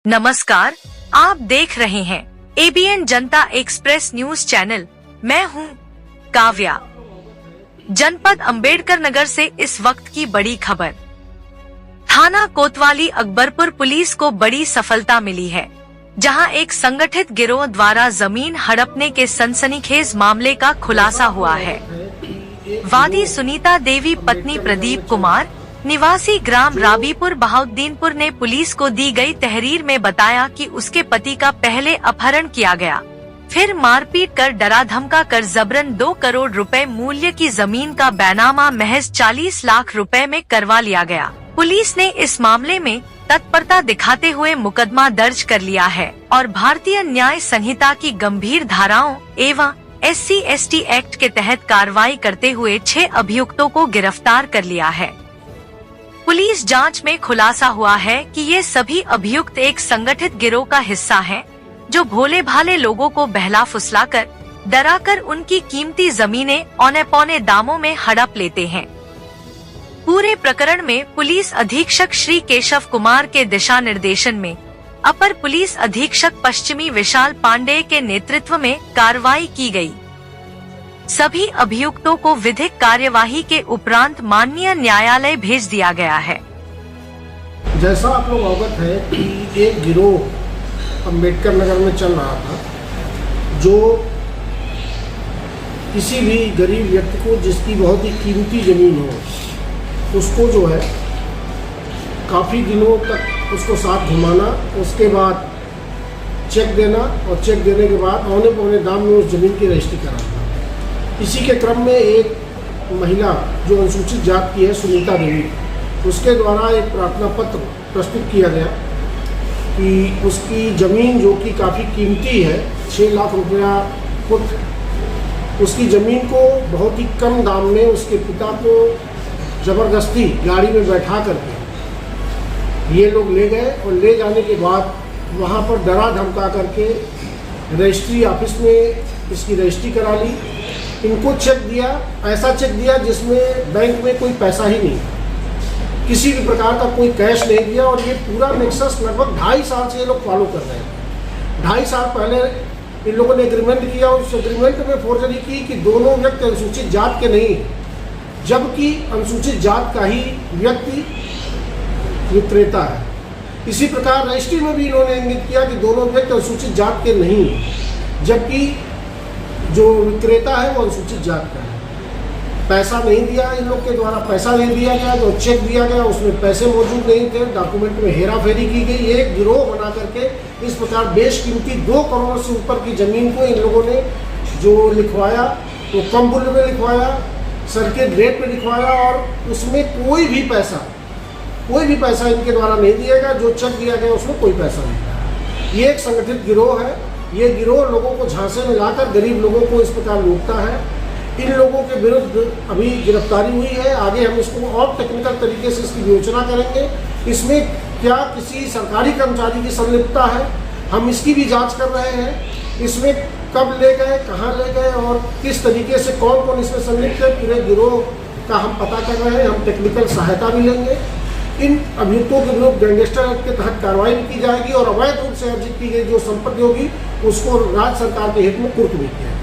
नमस्कार, आप देख रहे हैं एबीएन जनता एक्सप्रेस न्यूज चैनल। मैं हूं काव्या। जनपद अंबेडकर नगर से इस वक्त की बड़ी खबर। थाना कोतवाली अकबरपुर पुलिस को बड़ी सफलता मिली है, जहां एक संगठित गिरोह द्वारा जमीन हड़पने के सनसनीखेज मामले का खुलासा हुआ है। वादी सुनीता देवी पत्नी प्रदीप कुमार निवासी ग्राम राबीपुर बहाउद्दीनपुर ने पुलिस को दी गई तहरीर में बताया कि उसके पति का पहले अपहरण किया गया, फिर मारपीट कर डरा धमका कर जबरन 2 करोड़ रुपए मूल्य की जमीन का बैनामा महज 40 लाख रुपए में करवा लिया गया। पुलिस ने इस मामले में तत्परता दिखाते हुए मुकदमा दर्ज कर लिया है और भारतीय न्याय संहिता की गंभीर धाराओं एवं SC/ST एक्ट के तहत कार्रवाई करते हुए 6 अभियुक्तों को गिरफ्तार कर लिया है। पुलिस जांच में खुलासा हुआ है कि ये सभी अभियुक्त एक संगठित गिरोह का हिस्सा हैं, जो भोले भाले लोगों को बहला फुसलाकर डराकर उनकी कीमती जमीनें औने पौने दामों में हड़प लेते हैं। पूरे प्रकरण में पुलिस अधीक्षक श्री केशव कुमार के दिशा निर्देशन में अपर पुलिस अधीक्षक पश्चिमी विशाल पांडेय के नेतृत्व में कार्रवाई की गई। सभी अभियुक्तों को विधिक कार्यवाही के उपरांत माननीय न्यायालय भेज दिया गया है। जैसा आप लोग अवगत है कि एक गिरोह अंबेडकर नगर में चल रहा था, जो किसी भी गरीब व्यक्ति को जिसकी बहुत ही कीमती जमीन हो, उसको जो है काफ़ी दिनों तक उसको साथ घुमाना, उसके बाद चेक देना और चेक देने के बाद औने पौने दाम में उस जमीन की रजिस्ट्री कराना। इसी के क्रम में एक महिला जो अनुसूचित जात की है, सुनीता देवी, उसके द्वारा एक प्रार्थना पत्र प्रस्तुत किया गया कि उसकी ज़मीन जो कि काफ़ी कीमती है, 6 लाख रुपया फुट, उसकी ज़मीन को बहुत ही कम दाम में उसके पिता को ज़बरदस्ती गाड़ी में बैठा करके ये लोग ले गए और ले जाने के बाद वहाँ पर डरा धमका करके रजिस्ट्री ऑफिस में इसकी रजिस्ट्री करा ली। इनको चेक दिया, ऐसा चेक दिया जिसमें बैंक में कोई पैसा ही नहीं, किसी भी प्रकार का कोई कैश नहीं दिया। और ये पूरा नेक्सस लगभग 2.5 साल से ये लोग फॉलो कर रहे हैं। 2.5 साल पहले इन लोगों ने एग्रीमेंट किया, उस एग्रीमेंट में फोर्जरी की कि दोनों व्यक्ति अनुसूचित जात के नहीं, जबकि अनुसूचित जात का ही व्यक्ति विक्रेता है। इसी प्रकार रजिस्ट्री में भी इन्होंने इंगित किया कि दोनों व्यक्ति अनुसूचित जात के नहीं, जबकि जो विक्रेता है वो अनुसूचित जात का है। पैसा नहीं दिया, इन लोग के द्वारा पैसा नहीं दिया गया, जो चेक दिया गया उसमें पैसे मौजूद नहीं थे, डॉक्यूमेंट में हेरा फेरी की गई। एक गिरोह बना करके इस प्रकार बेशकीमती 2 करोड़ से ऊपर की ज़मीन को इन लोगों ने जो लिखवाया वो कम मूल्य में लिखवाया, सर्किट रेट में लिखवाया और उसमें कोई भी पैसा इनके द्वारा नहीं दिया गया। जो चेक दिया गया उसमें कोई पैसा नहीं था। ये एक संगठित गिरोह है। ये गिरोह लोगों को झांसे में लाकर गरीब लोगों को इस प्रकार लूटता है। इन लोगों के विरुद्ध अभी गिरफ्तारी हुई है। आगे हम इसको और टेक्निकल तरीके से इसकी विवेचना करेंगे। इसमें क्या किसी सरकारी कर्मचारी की संलिप्तता है, हम इसकी भी जांच कर रहे हैं। इसमें कब ले गए, कहाँ ले गए और किस तरीके से कौन कौन इसमें संलिप्त है, पूरे गिरोह का हम पता कर रहे हैं। हम टेक्निकल सहायता भी लेंगे। इन अभियुक्तों के विरुद्ध गैंगस्टर एक्ट के तहत कार्रवाई भी की जाएगी और अवैध रूप से अर्जित की गई जो संपत्ति होगी उसको राज्य सरकार के हित में कुर्क भी किया जाएगा।